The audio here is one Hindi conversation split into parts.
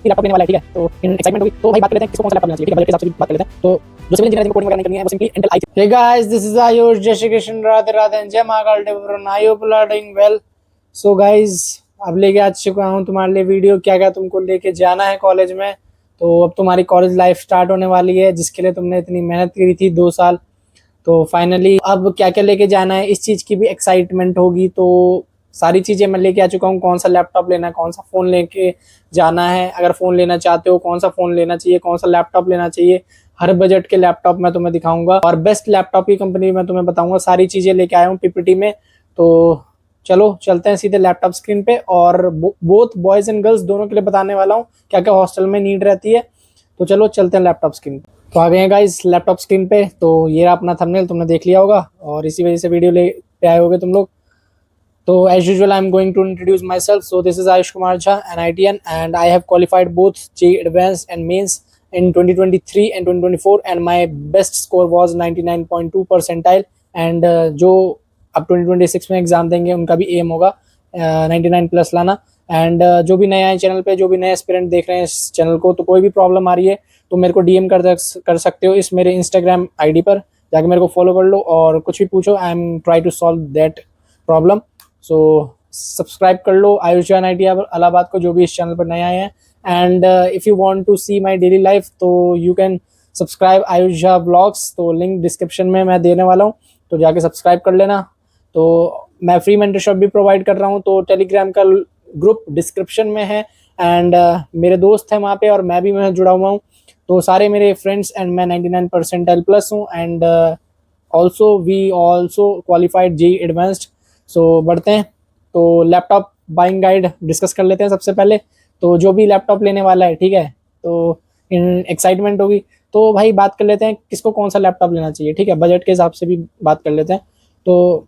कि लैपटॉप लेने वाला है, ठीक है। तो एक्साइटमेंट होगी, तो भाई बात कर लेते हैं किसको कौन सा लैपटॉप लेना चाहिए, ठीक है, बजट के हिसाब से भी बात कर लेते हैं। तो जो सिविल इंजीनियरिंग में कोडिंग वगैरह नहीं करनी है वो simply Intel i3। Hey guys, this is Ayush. Jai Shri Krishna, Radhe Radhe, and Jai Mahakal Devran. I hope you are doing well. So guys, अब लेके आ चुका हूँ तुम्हारे लिए वीडियो, क्या क्या तुमको लेके जाना है कॉलेज में। तो अब तुम्हारी कॉलेज लाइफ स्टार्ट होने वाली है, जिसके लिए तुमने इतनी मेहनत करी थी 2 साल। तो फाइनली अब क्या क्या लेके जाना है, इस चीज़ की भी एक्साइटमेंट होगी। तो सारी चीज़ें मैं लेके आ चुका हूँ, कौन सा लैपटॉप लेना है, कौन सा फ़ोन लेके जाना है, अगर फ़ोन लेना चाहते हो कौन सा फ़ोन लेना चाहिए, कौन सा लैपटॉप लेना चाहिए, हर बजट के लैपटॉप मैं तुम्हें दिखाऊंगा और बेस्ट लैपटॉप की कंपनी मैं तुम्हें बताऊंगा। सारी चीज़ें लेके आया हूँ पीपीटी में। तो चलो चलते हैं सीधे लैपटॉप स्क्रीन पे, और बोथ बॉयज़ एंड गर्ल्स दोनों के लिए बताने वाला हूँ क्या क्या हॉस्टल में नीड रहती है। तो चलो चलते हैं लैपटॉप स्क्रीन पे। तो आ गए हैं गाइस लैपटॉप स्क्रीन पे। तो ये रहा अपना थंबनेल, तुमने देख लिया होगा और इसी वजह से वीडियो ले पे आए होगे तुम लोग। तो as usual, I'm going to introduce myself. So this is Ayush Kumar Jha, an ITN, and I have qualified both JEE Advanced and Mains in 2023 and 2024, and my best score was 99.2 percentile. And जो अब 2026 में एग्जाम देंगे उनका भी एम होगा 99 प्लस लाना। एंड जो भी नए आए चैनल पे, जो भी नए एस्पिरेंट देख रहे हैं इस चैनल को, तो कोई भी प्रॉब्लम आ रही है तो मेरे को डीएम कर सकते हो इस मेरे इंस्टाग्राम आईडी पर, जाके मेरे को फॉलो कर लो और कुछ भी पूछो। I am try to solve that problem. So subscribe कर लो आयुष जैन IIT इलाहाबाद को, जो भी इस चैनल पर नए आए हैं। And if you want to see my daily life तो you can subscribe Ayush Jha blogs, तो लिंक डिस्क्रिप्शन में मैं देने वाला हूँ, तो जाके सब्सक्राइब कर लेना। तो मैं फ्री मेंटरशिप भी प्रोवाइड कर रहा हूँ, तो टेलीग्राम का ग्रुप डिस्क्रिप्शन में है। एंड मेरे दोस्त हैं वहाँ पे और मैं भी मैं जुड़ा हुआ हूँ, तो सारे मेरे फ्रेंड्स, एंड मैं 99 परसेंटाइल प्लस हूँ। And also we also qualified JEE advanced. So बढ़ते हैं, तो लैपटॉप बाइंग गाइड डिस्कस कर लेते हैं सबसे पहले। तो जो भी लैपटॉप लेने वाला है, ठीक है, तो एक्साइटमेंट होगी। तो भाई बात कर लेते हैं किसको कौन सा लैपटॉप लेना चाहिए, ठीक है, बजट के हिसाब से भी बात कर लेते हैं। तो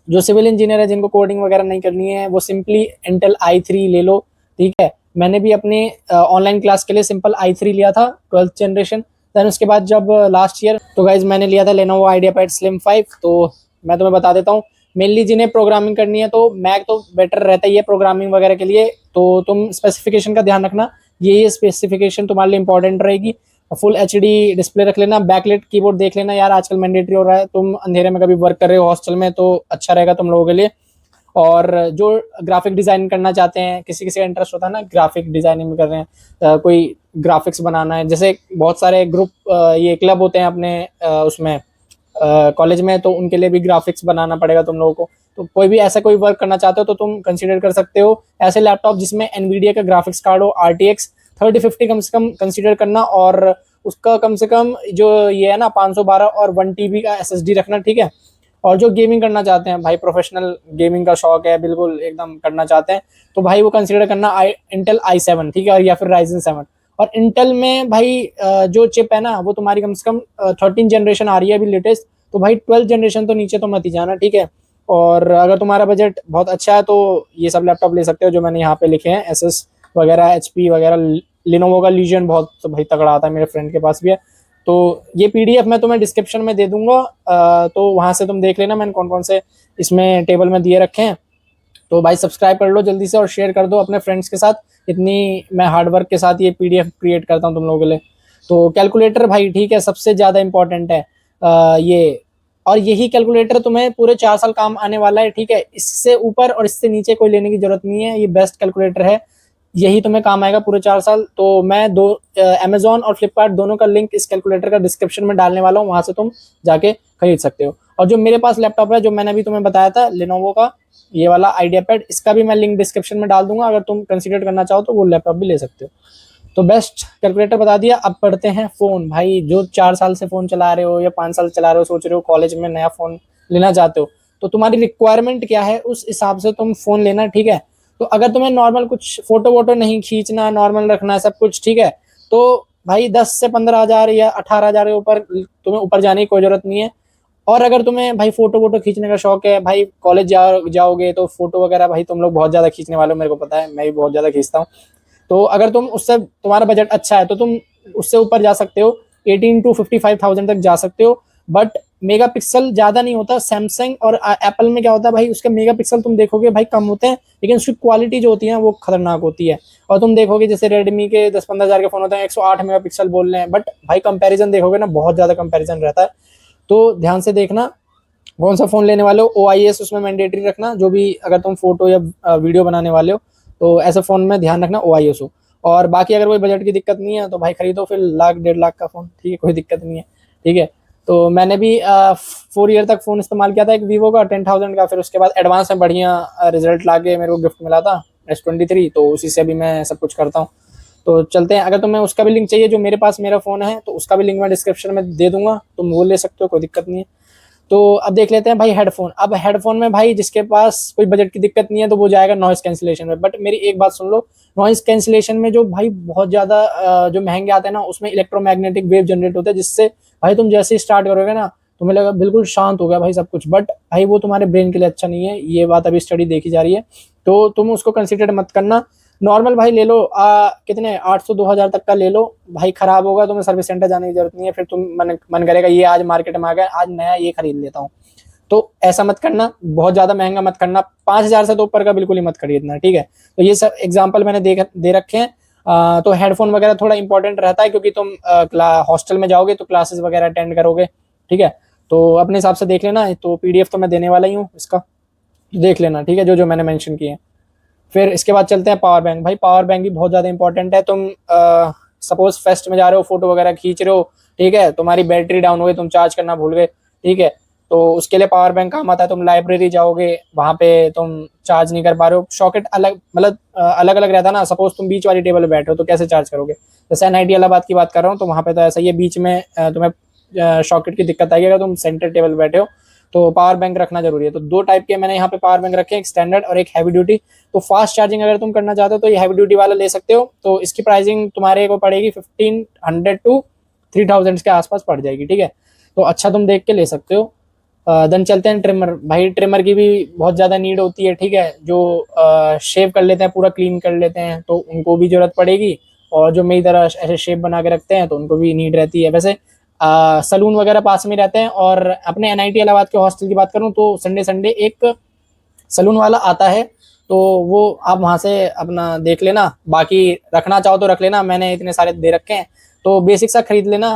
जो सिविल इंजीनियर है, जिनको कोडिंग वगैरह नहीं करनी है, वो सिंपली इंटेल i3 ले लो, ठीक है। मैंने भी अपने ऑनलाइन क्लास के लिए सिंपल i3 लिया था 12th जनरेशन। देन उसके बाद जब लास्ट ईयर तो गाइज मैंने लिया था लेनोवो आइडियापैड स्लिम 5। तो मैं तुम्हें बता देता हूँ, मेनली जिन्हें प्रोग्रामिंग करनी है तो मैक तो बेटर रहता ही है प्रोग्रामिंग वगैरह के लिए। तो तुम स्पेसिफिकेशन का ध्यान रखना, ये स्पेसिफिकेशन तुम्हारे लिए इंपॉर्टेंट रहेगी। फुल HD डिस्प्ले रख लेना, बैकलाइट कीबोर्ड देख लेना यार, आजकल मैंडेटरी हो रहा है, तुम अंधेरे में कभी वर्क कर रहे हो हॉस्टल में तो अच्छा रहेगा तुम लोगों के लिए। और जो ग्राफिक डिज़ाइन करना चाहते हैं, किसी किसी का इंटरेस्ट होता है ना ग्राफिक डिज़ाइनिंग में कर रहे हैं, कोई ग्राफिक्स बनाना है, जैसे बहुत सारे ग्रुप ये क्लब होते हैं अपने उसमें कॉलेज में, तो उनके लिए भी ग्राफिक्स बनाना पड़ेगा तुम लोगों को। तो कोई भी ऐसा कोई वर्क करना चाहते हो तो तुम कंसीडर कर सकते हो ऐसे लैपटॉप जिसमें NVIDIA का ग्राफिक्स कार्ड हो, RTX 3050 कम से कम कंसीडर करना, और उसका कम से कम जो ये है ना 512 और 1 TB का SSD रखना, ठीक है। और जो गेमिंग करना चाहते हैं भाई, प्रोफेशनल गेमिंग का शौक है बिल्कुल एकदम करना चाहते हैं, तो भाई वो कंसीडर करना इंटेल i7, ठीक है, या फिर Ryzen 7। और इंटेल में भाई जो चिप है ना वो तुम्हारी कम से कम 13 जनरेशन आ रही है अभी लेटेस्ट, तो भाई 12 जनरेशन तो नीचे तो मत ही जाना, ठीक है। और अगर तुम्हारा बजट बहुत अच्छा है तो ये सब लैपटॉप ले सकते हो जो मैंने यहाँ पे लिखे हैं, एसएस वगैरह, HP वगैरह, लिनोवो का लीजियन बहुत तो भाई तगड़ा आता है, मेरे फ्रेंड के पास भी है। तो ये PDF मैं तुम्हें डिस्क्रिप्शन में दे दूंगा, तो वहाँ से तुम देख लेना मैंने कौन कौन से इसमें टेबल में दिए रखे हैं। तो भाई सब्सक्राइब कर लो जल्दी से और शेयर कर दो अपने फ्रेंड्स के साथ, इतनी मैं हार्डवर्क के साथ ये PDF क्रिएट करता हूँ तुम लोगों के लिए। तो कैलकुलेटर भाई, ठीक है, सबसे ज़्यादा इंपॉर्टेंट है ये, और यही कैलकुलेटर तुम्हें पूरे 4 साल काम आने वाला है, ठीक है। इससे ऊपर और इससे नीचे कोई लेने की जरूरत नहीं है, ये बेस्ट कैलकुलेटर है, यही तुम्हें काम आएगा पूरे 4 साल। तो मैं अमेजोन और फ्लिपकार्ट दोनों का लिंक इस कैलकुलेटर का डिस्क्रिप्शन में डालने वाला हूँ, वहाँ से तुम जाके खरीद सकते हो। और जो मेरे पास लैपटॉप है, जो मैंने अभी तुम्हें बताया था लेनोवो का ये वाला आइडियापैड, इसका भी मैं लिंक डिस्क्रिप्शन में डाल दूंगा, अगर तुम कंसिडर करना चाहो तो वो लैपटॉप भी ले सकते हो। तो बेस्ट कैलकुलेटर बता दिया, अब पढ़ते हैं फ़ोन। भाई जो 4 साल से फ़ोन चला रहे हो या 5 साल चला रहे हो, सोच रहे हो कॉलेज में नया फ़ोन लेना चाहते हो, तो तुम्हारी रिक्वायरमेंट क्या है उस हिसाब से तुम फ़ोन लेना, ठीक है। तो अगर तुम्हें नॉर्मल कुछ फोटो वोटो नहीं खींचना, नॉर्मल रखना है सब कुछ, ठीक है, तो भाई 10 से 15 हज़ार या 18 हज़ार के ऊपर तुम्हें ऊपर जाने की कोई ज़रूरत नहीं है। और अगर तुम्हें भाई फोटो वोटो खींचने का शौक है, भाई कॉलेज जाओगे तो फोटो वगैरह भाई तुम लोग बहुत ज़्यादा खींचने वाले हो, मेरे को पता है, मैं भी बहुत ज़्यादा खींचता हूँ। तो अगर तुम उससे तुम्हारा बजट अच्छा है तो तुम उससे ऊपर जा सकते हो, 18 to 55,000 तक जा सकते हो। बट मेगापिक्सल ज्यादा नहीं होता। सैमसंग और एप्पल में क्या होता है भाई, उसके मेगापिक्सल तुम देखोगे भाई कम होते हैं, लेकिन उसकी क्वालिटी जो होती है वो खतरनाक होती है। और तुम देखोगे जैसे रेडमी के 10-15 हजार के फोन होते हैं 108 मेगापिक्सल बोल रहे हैं, बट भाई कंपैरिजन देखोगे ना बहुत ज्यादा कंपैरिजन रहता है। तो ध्यान से देखना कौन सा फोन लेने वाले हो, OIS उसमें मैंडेटरी रखना, जो भी अगर तुम फोटो या वीडियो बनाने वाले हो तो ऐसे फोन में ध्यान रखना OIS हो। और बाकी अगर कोई बजट की दिक्कत नहीं है तो भाई खरीदो फिर 1 लाख 1.5 लाख का फोन, ठीक है, कोई दिक्कत नहीं है, ठीक है। तो मैंने भी 4 ईयर तक फोन इस्तेमाल किया था एक वीवो का 10,000 का, फिर उसके बाद एडवांस में बढ़िया रिजल्ट ला के मेरे को गिफ्ट मिला था S23, तो उसी से अभी मैं सब कुछ करता हूँ। तो चलते हैं, अगर तुम्हें उसका भी लिंक चाहिए जो मेरे पास मेरा फोन है तो उसका भी लिंक मैं डिस्क्रिप्शन में दे दूंगा, तुम वो ले सकते हो, कोई दिक्कत नहीं है। तो अब देख लेते हैं भाई हेडफोन। अब हेडफोन में भाई जिसके पास कोई बजट की दिक्कत नहीं है तो वो जाएगा नॉइस कैंसिलेशन में। बट मेरी एक बात सुन लो, नॉइस कैंसिलेशन में जो भाई बहुत ज्यादा जो महंगे आते हैं ना, उसमें इलेक्ट्रोमैग्नेटिक वेव जनरेट होता है, जिससे भाई तुम जैसे ही स्टार्ट करोगे ना तुम्हें लगा बिल्कुल शांत हो गया भाई सब कुछ, बट भाई वो तुम्हारे ब्रेन के लिए अच्छा नहीं है, ये बात अभी स्टडी देखी जा रही है, तो तुम उसको कंसिडर मत करना। नॉर्मल भाई ले लो, कितने 800-2,000 तक का ले लो भाई, खराब होगा तुम्हें सर्विस सेंटर जाने की जरूरत नहीं है, फिर तुम मन करेगा ये आज मार्केट में आ गया आज नया ये खरीद लेता हूँ। तो ऐसा मत करना, बहुत ज्यादा महंगा मत करना, 5,000 से तो ऊपर का बिल्कुल ही मत खरीदना, ठीक है। तो ये सब एग्जाम्पल मैंने दे रखे हैं। तो हेडफोन वगैरह थोड़ा इंपॉर्टेंट रहता है क्योंकि तुम हॉस्टल में जाओगे तो क्लासेस वगैरह अटेंड करोगे, ठीक है। तो अपने हिसाब से देख लेना, तो PDF तो मैं देने वाला ही हूँ इसका, देख लेना, ठीक है, जो जो मैंने मेंशन किए हैं। फिर इसके बाद चलते हैं पावर बैंक। भाई पावर बैंक भी बहुत ज्यादा इंपॉर्टेंट है। तुम सपोज फेस्ट में जा रहे हो, फोटो वगैरह खींच रहे हो, ठीक है, तुम्हारी बैटरी डाउन हो गई, तुम चार्ज करना भूल गए, ठीक है, तो उसके लिए पावर बैंक काम आता है। तुम लाइब्रेरी जाओगे, वहां पे तुम चार्ज नहीं कर पा रहे हो, सॉकेट अलग मतलब अलग अलग रहता है ना, सपोज तुम बीच वाली टेबल पे बैठे हो तो कैसे चार्ज करोगे। जैसे NIT इलाहाबाद की बात कर रहा हूँ तो वहां पे तो ऐसा ही है, बीच में तुम्हें सॉकेट की दिक्कत आएगी अगर तुम सेंटर टेबल पे बैठे हो, तो पावर बैंक रखना जरूरी है। तो 2 टाइप के मैंने यहाँ पे पावर बैंक रखे हैं, एक स्टैंडर्ड और एक हैवी ड्यूटी। तो फास्ट चार्जिंग अगर तुम करना चाहते हो तो ये हैवी ड्यूटी वाला ले सकते हो, तो इसकी प्राइसिंग तुम्हारे को पड़ेगी 1,500 to 3,000 के आसपास पड़ जाएगी, ठीक है, तो अच्छा तुम देख के ले सकते हो। देन चलते हैं ट्रिमर। भाई ट्रिमर की भी बहुत ज़्यादा नीड होती है, ठीक है, जो शेव कर लेते हैं, पूरा क्लीन कर लेते हैं तो उनको भी जरूरत पड़ेगी, और जो मेरी तरह ऐसे शेप बना के रखते हैं तो उनको भी नीड रहती है। वैसे सलून वगैरह पास में रहते हैं, और अपने NIT इलाहाबाद के हॉस्टल की बात करूँ तो संडे संडे एक सलून वाला आता है, तो वो आप वहाँ से अपना देख लेना, बाकी रखना चाहो तो रख लेना, मैंने इतने सारे दे रखे हैं। तो बेसिक सा खरीद लेना,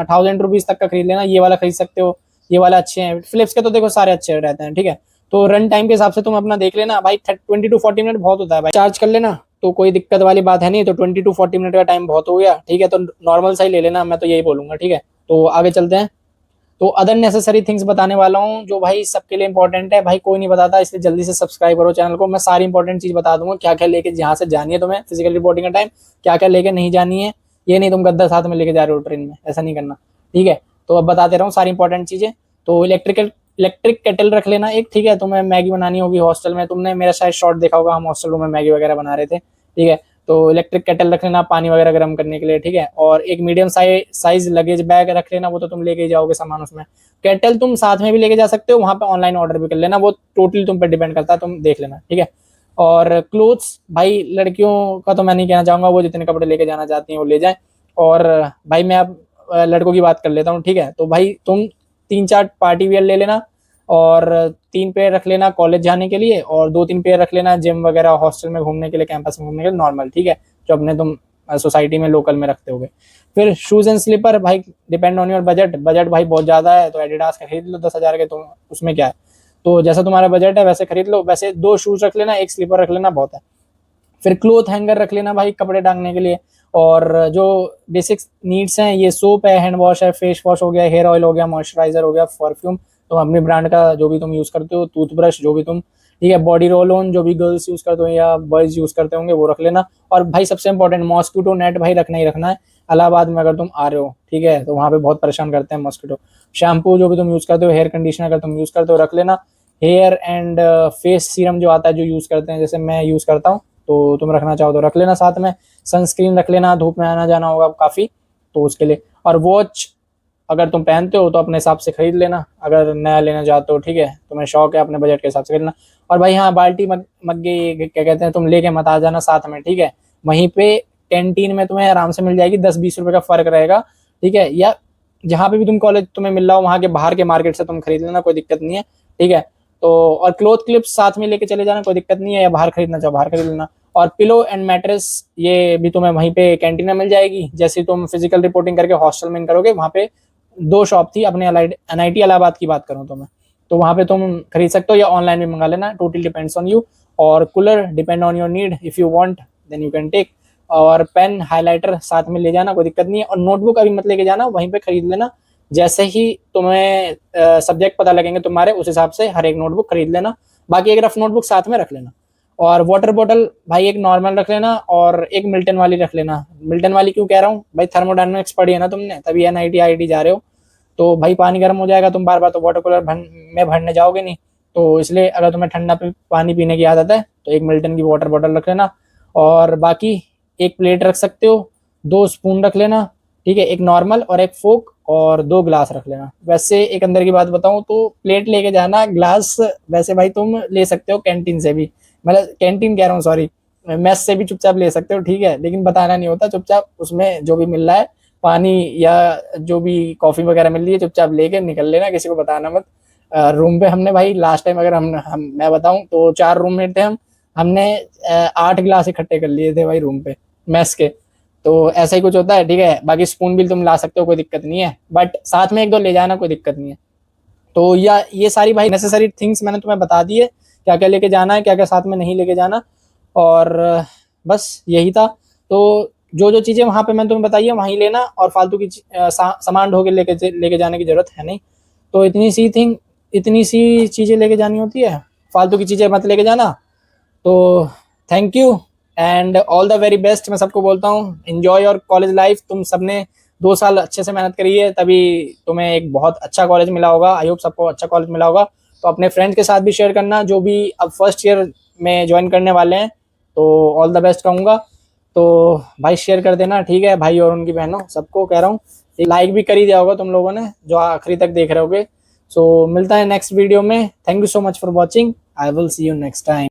1,000 रुपीज़ तक का खरीद लेना, ये वाला खरीद सकते हो, ये वाला अच्छे हैं, फिलिप्स के तो देखो सारे अच्छे रहते हैं, ठीक है। तो रन टाइम के हिसाब से तुम अपना देख लेना भाई, 20 to 40 मिनट बहुत होता है भाई, चार्ज कर लेना तो कोई दिक्कत वाली बात है नहीं। तो 20 to 40 मिनट का टाइम बहुत हो गया, ठीक है, तो नॉर्मल सा ही ले लेना, मैं तो यही बोलूंगा, ठीक है। तो आगे चलते हैं। तो अदर नेसेसरी थिंग्स बताने वाला हूँ जो भाई सबके लिए इंपॉर्टेंट है, भाई कोई नहीं बताता, इसलिए जल्दी से सब्सक्राइब करो चैनल को। मैं सारी इंपॉर्टेंट चीज बता दूंगा, क्या क्या लेके यहाँ से जानी है तुम्हें फिजिकल रिपोर्टिंग का टाइम, क्या क्या लेके नहीं जानी है। ये नहीं तुम गद्दा साथ में लेके जा रहे हो ट्रेन में, ऐसा नहीं करना, ठीक है। तो अब बताते रहूँ सारी इंपॉर्टेंट चीजें। तो इलेक्ट्रिक केटल रख लेना एक, ठीक है, तुम्हें मैगी बनानी होगी हॉस्टल में, तुमने मेरा शायद शॉर्ट देखा होगा, हम हॉस्टल में मैगी वगैरह बना रहे थे, ठीक है। तो इलेक्ट्रिक केटल रख लेना पानी वगैरह गर्म करने के लिए, ठीक है। और एक मीडियम साइज लगेज बैग रख लेना, वो तो तुम लेके ही जाओगे सामान उसमें। केटल तुम साथ में भी लेके जा सकते हो, वहां पे ऑनलाइन ऑर्डर भी कर लेना, वो टोटली तुम पे डिपेंड करता है, तुम देख लेना, ठीक है। और क्लोथ्स भाई लड़कियों का तो मैं नहीं कहना चाहूंगा, वो जितने कपड़े लेके जाना चाहती हैं वो ले जाएं। और भाई मैं अब लड़कों की बात कर लेता हूँ, ठीक है। तो भाई तुम 3-4 पार्टी वियर ले लेना, और 3 पेयर रख लेना कॉलेज जाने के लिए, और 2-3 पेयर रख लेना जिम वगैरह हॉस्टल में घूमने के लिए, कैंपस में घूमने के लिए नॉर्मल, ठीक है, जो अपने तुम सोसाइटी में लोकल में रखते होगे। फिर शूज एंड स्लीपर भाई डिपेंड ऑन योर बजट भाई बहुत ज्यादा है तो एडिडास का खरीद लो 10,000 के, तो उसमें क्या है, तो जैसा तुम्हारा बजट है वैसे खरीद लो। वैसे 2 शूज रख लेना, एक स्लीपर रख लेना, बहुत है। फिर क्लोथ हैंगर रख लेना भाई कपड़े टांगने के लिए। और जो बेसिक नीड्स हैं, ये सोप है, हैंड वॉश है, फेस वॉश हो गया, हेयर ऑयल हो गया, मॉइस्चराइजर हो गया, परफ्यूम तो अपनी ब्रांड का जो भी तुम यूज करते हो, टूथब्रश जो भी तुम, ठीक है, बॉडी रोल ऑन जो भी गर्ल्स यूज करते हो या बॉयज यूज करते होंगे वो रख लेना। और भाई सबसे इंपॉर्टेंट मॉस्किटो नेट भाई रखना ही रखना है, इलाहाबाद में अगर तुम आ रहे हो, ठीक है, तो वहाँ पे बहुत परेशान करते हैं मॉस्किटो। शैम्पू जो भी तुम यूज करते हो, हेयर कंडीशनर अगर तुम यूज करते हो रख लेना। हेयर एंड फेस सीरम जो आता है जो यूज करते हैं, जैसे मैं यूज करता हूँ, तो तुम रखना चाहो तो रख लेना साथ में। सनस्क्रीन रख लेना, धूप में आना जाना होगा काफी तो उसके लिए। और वॉच अगर तुम पहनते हो तो अपने हिसाब से खरीद लेना, अगर नया लेना चाहते हो, ठीक है, तुम्हें शौक है अपने बजट के हिसाब से खरीदना। और भाई हाँ, बाल्टी मग्गे क्या कहते हैं तुम लेके मत आ जाना साथ में, ठीक है, वहीं पे कैंटीन में तुम्हें आराम से मिल जाएगी, 10-20 रुपए का फर्क रहेगा, ठीक है। या जहाँ पे भी तुम कॉलेज तुम्हें मिल रहा हो वहाँ के बाहर के मार्केट से तुम खरीद लेना, कोई दिक्कत नहीं है, ठीक है। तो और क्लोथ क्लिप्स साथ में लेके चले जाना, कोई दिक्कत नहीं है, या बाहर खरीदना चाहो बाहर खरीद लेना। और पिलो एंड मैट्रेस ये भी तुम्हें वहीं पे कैंटीन में मिल जाएगी। जैसे तुम फिजिकल रिपोर्टिंग करके हॉस्टल में करोगे, वहाँ पे 2 शॉप थी अपने NIT इलाहाबाद की बात करूँ तो मैं, तो वहाँ पे तुम खरीद सकते हो या ऑनलाइन भी मंगा लेना, टोटली डिपेंड्स ऑन यू। और cooler depend on your need, if you want then you can take. और पेन हाइलाइटर साथ में ले जाना, कोई दिक्कत नहीं है। और नोटबुक अभी मत लेके जाना, वहीं पे खरीद लेना। जैसे ही तुम्हें सब्जेक्ट पता लगेंगे तुम्हारे, उस हिसाब से हर एक नोटबुक खरीद लेना। बाकी एक रफ नोटबुक साथ में रख लेना। और वाटर बॉटल भाई एक नॉर्मल रख लेना और एक मिल्टन वाली रख लेना। मिल्टन वाली क्यों कह रहा हूँ भाई, थर्मोडायनेमिक्स पढ़ी है ना तुमने, तभी NIT IIT जा रहे हो। तो भाई पानी गर्म हो जाएगा, तुम बार बार तो वाटर कूलर में भरने जाओगे नहीं, तो इसलिए अगर तुम्हें ठंडा पानी पीने की आदत है तो एक मिल्टन की वाटर बॉटल रख लेना। और बाकी एक प्लेट रख सकते हो, 2 स्पून रख लेना, ठीक है, एक नॉर्मल और एक फोक, और 2 ग्लास रख लेना। वैसे एक अंदर की बात बताऊं तो प्लेट लेके जाना, ग्लास वैसे भाई तुम ले सकते हो कैंटीन से भी, मतलब कैंटीन कह रहा हूँ सॉरी, मेस से भी चुपचाप ले सकते हो, ठीक है, लेकिन बताना नहीं होता, चुपचाप उसमें जो भी मिल रहा है पानी या जो भी कॉफी वगैरह मिल रही है चुपचाप लेके निकल लेना, किसी को बताना मत। रूम पे हमने भाई लास्ट टाइम अगर हम मैं बताऊं तो 4 रूममेट थे हमने 8 गिलास इकट्ठे कर लिए थे भाई रूम पे मेस के। तो ऐसा ही कुछ होता है, ठीक है। बाकी स्पून भी तुम ला सकते हो, कोई दिक्कत नहीं है, बट साथ में 1-2 ले जाना, कोई दिक्कत नहीं है। तो या ये सारी भाई नेसेसरी थिंग्स मैंने तुम्हें बता दी है, क्या क्या लेके जाना है, क्या क्या साथ में नहीं लेके जाना। और बस यही था। तो जो जो चीज़ें वहाँ पे मैंने तुम्हें बताई है वहीं लेना, और फालतू की सामान ढो के लेके जाने की जरूरत है नहीं। तो इतनी सी चीज़ें लेके जानी होती है, फालतू की चीज़ें मत लेके जाना। तो thank you and all the very best मैं सबको बोलता हूँ। Enjoy your college life. तुम सबने 2 साल अच्छे से मेहनत करी है, तभी तुम्हें एक बहुत अच्छा कॉलेज मिला होगा। आई होप सबको अच्छा कॉलेज मिला होगा। तो अपने फ्रेंड्स के साथ भी शेयर करना जो भी अब फर्स्ट ईयर में ज्वाइन करने वाले हैं, तो ऑल द बेस्ट कहूँगा। तो भाई शेयर कर देना, ठीक है, भाई और उनकी बहनों सबको कह रहा हूँ। लाइक भी कर ही दिया होगा तुम लोगों ने जो आखिरी तक देख रहे होगे। सो मिलता है नेक्स्ट वीडियो में। Thank you so much for watching. I will see you next time.